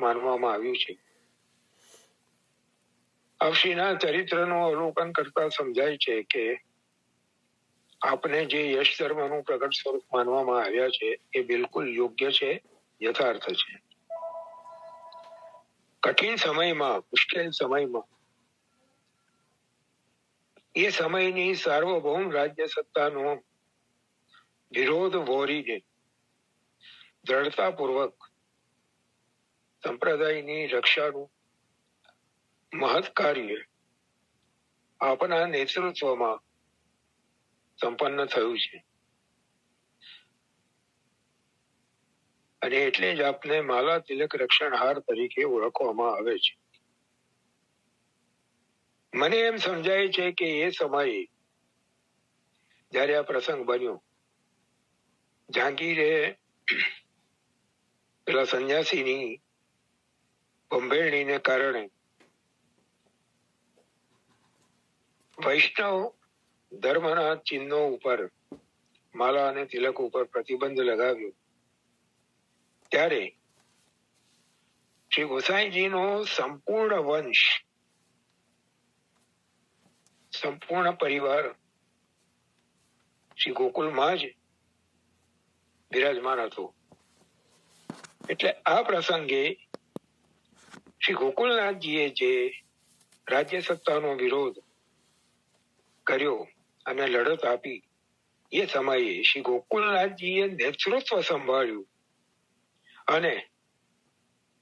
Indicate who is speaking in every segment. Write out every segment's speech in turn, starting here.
Speaker 1: માનવામાં આવ્યું છે. આપશ્રીના ચરિત્રનું અવલોકન કરતા સમજાય છે કે આપને જે યશ ધર્મનું પ્રગટ સ્વરૂપ માનવામાં આવ્યા છે એ બિલકુલ યોગ્ય છે, યથાર્થ છે. કઠિન સમયમાં, મુશ્કેલ સમયમાં એ સમયની સાર્વભૌમ રાજ્ય સત્તાનો વિરોધ વોરીને દ્રઢતાપૂર્વક સંપ્રદાયની રક્ષાનું મહત્ કાર્ય આપના નેતૃત્વમાં સંપન્ન થયું છે. અને એટલે જ આપને માલા તિલક રક્ષણહાર તરીકે ઓળખવામાં આવે છે. મને એમ સમજાય છે કે એ સમયે જ્યારે આ પ્રસંગ બન્યો, જહાંગીરે પેલા સંન્યાસીની બંભેરણીને કારણે વૈષ્ણવ ધર્મના ચિહ્નો ઉપર, માલા અને તિલક ઉપર પ્રતિબંધ લગાવ્યો, ત્યારે શ્રી ગોસાઈજીનો સંપૂર્ણ વંશ, સંપૂર્ણ પરિવાર શ્રી ગોકુલમાં જ બિરાજમાન હતો. એટલે આ પ્રસંગે શ્રી ગોકુલનાથજીએ જે રાજ્ય સત્તાનો વિરોધ કર્યો અને લડત આપી, એ સમયે શ્રી ગોકુલનાથજીએ નેતૃત્વ સંભાળ્યું અને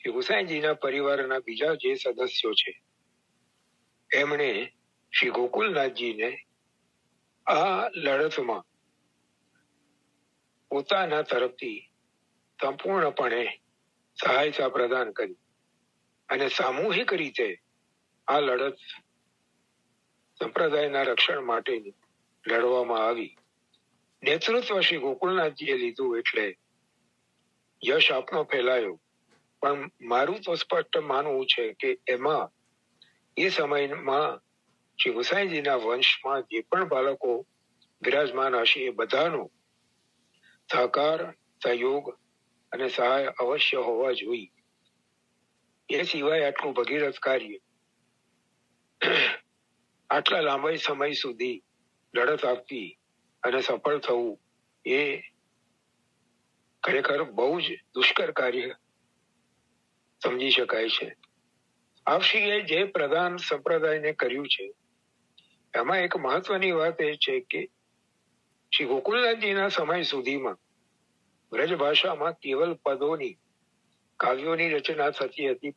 Speaker 1: શ્રી ગોસાઈજીના પરિવારના બીજા જે સદસ્યો છે એમણે શ્રી ગોકુલનાથજીને આ લડતમાં પોતાના તરફથી સંપૂર્ણપણે સહાયતા પ્રદાન કરી અને સામૂહિક રીતે આ લડત સંપ્રદાયના રક્ષણ માટેની લડવામાં આવી. નેતૃત્વ શ્રી ગોકુલનાથજીએ લીધું એટલે યશ આપનો ફેલાયો. પણ મારું તો સ્પષ્ટ માનવું છે કે એમાં એ સમયમાં શ્રી ગોસાઈજીના વંશમાં જે પણ બાળકો બિરાજમાન હશે એ બધાનો સહકાર, સહયોગ અને સહાય અવશ્ય હોવા જોઈએ. એ સિવાય આટલું ભગીરથ કાર્ય આટલા લાંબા સમય સુધી લડત આપવી અને સફળ થવું એ ખરેખર બહુ જ દુષ્કર કાર્ય સમજી શકાય છે. આપશ્રીએ જે પ્રદાન સંપ્રદાયને કર્યું છે એમાં એક મહત્વની વાત એ છે કે શ્રી ગોકુલનાથજીના સમય સુધીમાં વ્રજ ભાષામાં કેવલ પદોની, કાવ્યોની રચના થતી હતી.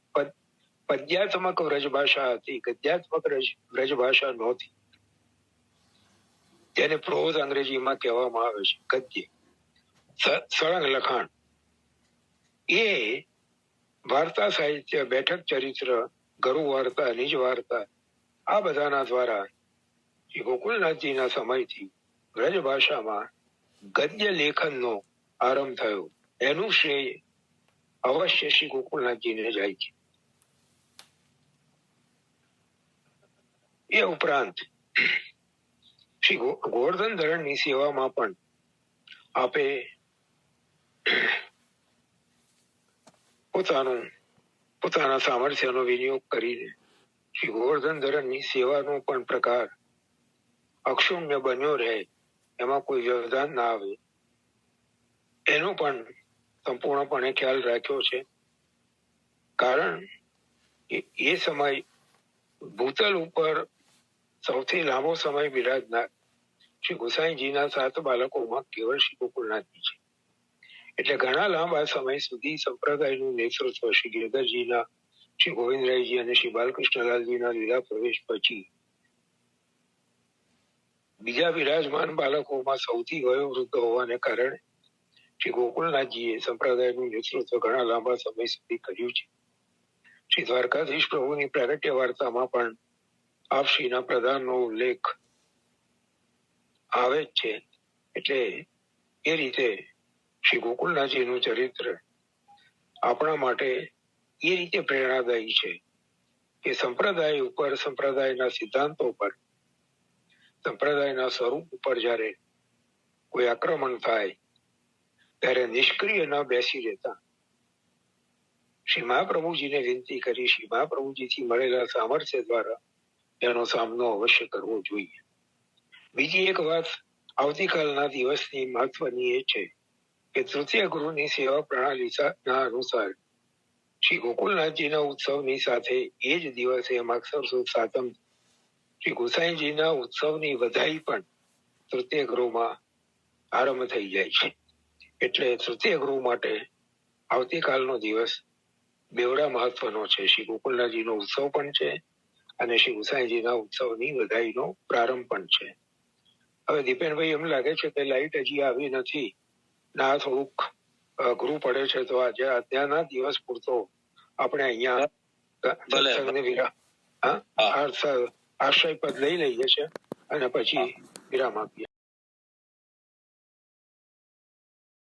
Speaker 1: પદ્યાત્મક વ્રજભાષા હતી, ગદ્યાત્મક વ્રજભાષા નહોતી. તેને પ્રોઝ અંગ્રેજીમાં કહેવામાં આવે છે, ગદ્ય, સળંગ લખાણ. એ વાર્તા સાહિત્ય, બેઠક ચરિત્ર, ગરુ વાર્તા, નિજ વાર્તા, આ બધાના દ્વારા શ્રી ગોકુલનાથજીના સમયથી વ્રજભાષામાં ગદ્ય લેખનનો આરંભ થયો. એનું શ્રેય અવશ્ય શ્રી ગોકુલનાથજીને જાય છે. એ ઉપરાંત શ્રી ગોવર્ધન ધરણની સેવામાં પણ આપે પોતાના સામર્થ્યનો વિનિયોગ કરીને શ્રી ગોવર્ધન ધરણની સેવાનો પણ પ્રકાર અક્ષુણ્ય બન્યો રહે, એમાં કોઈ વ્યવધાન ના આવે, એનો પણ સંપૂર્ણપણે ખ્યાલ રાખ્યો છે. કારણ એ સમય ભૂતલ ઉપર સૌથી લાંબો સમય બિરાજનાર શ્રી ગોસાઈજીના 7 બાળકોમાં કેવળ શ્રી ગોકુલનાથજી છે. એટલે ઘણા લાંબા સમય સુધી સંપ્રદાયનું નેતૃત્વ શ્રી ગિરધરજીના, શ્રી ગોવિંદરાયજી અને શ્રી બાલકૃષ્ણલાલજીના લીલા પ્રવેશ પછી બીજા વિરાજમાન બાળકોમાં સૌથી વયોવૃદ્ધ હોવાને કારણે શ્રી ગોકુલનાથજીએ સંપ્રદાયનું નેતૃત્વ ઘણા લાંબા સમય સુધી કર્યું છે. શ્રી દ્વારકાધીશ પ્રભુની પ્રાગટ્ય વાર્તામાં પણ આપશ્રીના પ્રદાનનો ઉલ્લેખ આવે જ છે. એટલે એ રીતે શ્રી ગોકુલનાથજીનું ચરિત્ર આપણા માટે એ રીતે પ્રેરણાદાયી છે કે સંપ્રદાય ઉપર, સંપ્રદાયના સિદ્ધાંતો પર, સંપ્રદાયના સ્વરૂપ ઉપર જ્યારે કોઈ આક્રમણ થાય ત્યારે નિષ્ક્રિય ન બેસી રહેતા, શ્રી મહાપ્રભુજીને વિનંતી કરી શ્રી મહાપ્રભુજીથી મળેલા સામર્થ્ય દ્વારા એનો સામનો અવશ્ય કરવો જોઈએ. બીજી એક વાત આવતીકાલના દિવસની મહત્વની એ છે કે તૃતીય ગુરુની સેવા પ્રણાલીના અનુસાર શ્રી ગોકુલનાથજીના ઉત્સવની સાથે એ જ દિવસે માગસર સુદ સાતમ શ્રી ગુસાઈજીના ઉત્સવની વધાઈ પણ તૃતીય ગૃહમાં આરંભ થઈ જાય છે. એટલે તૃતીય ગૃહ માટે આવતીકાલનો દિવસ બેવડા મહત્વનો છે. શ્રી ગોકુલનાથજીનો ઉત્સવ પણ છે અને શ્રી ગુસાઈજીના ઉત્સવની વધાઈનો પ્રારંભ પણ છે. હવે દીપેનભાઈ એમ લાગે છે કે લાઈટ હજી આવી નથી ના થોડુંક અઘરું પડે છે, તો આજે અત્યારના દિવસ પૂરતો આપણે અહીંયા આશ્રય પદ લઈ લઈએ છે અને પછી વિરામ આપીએ.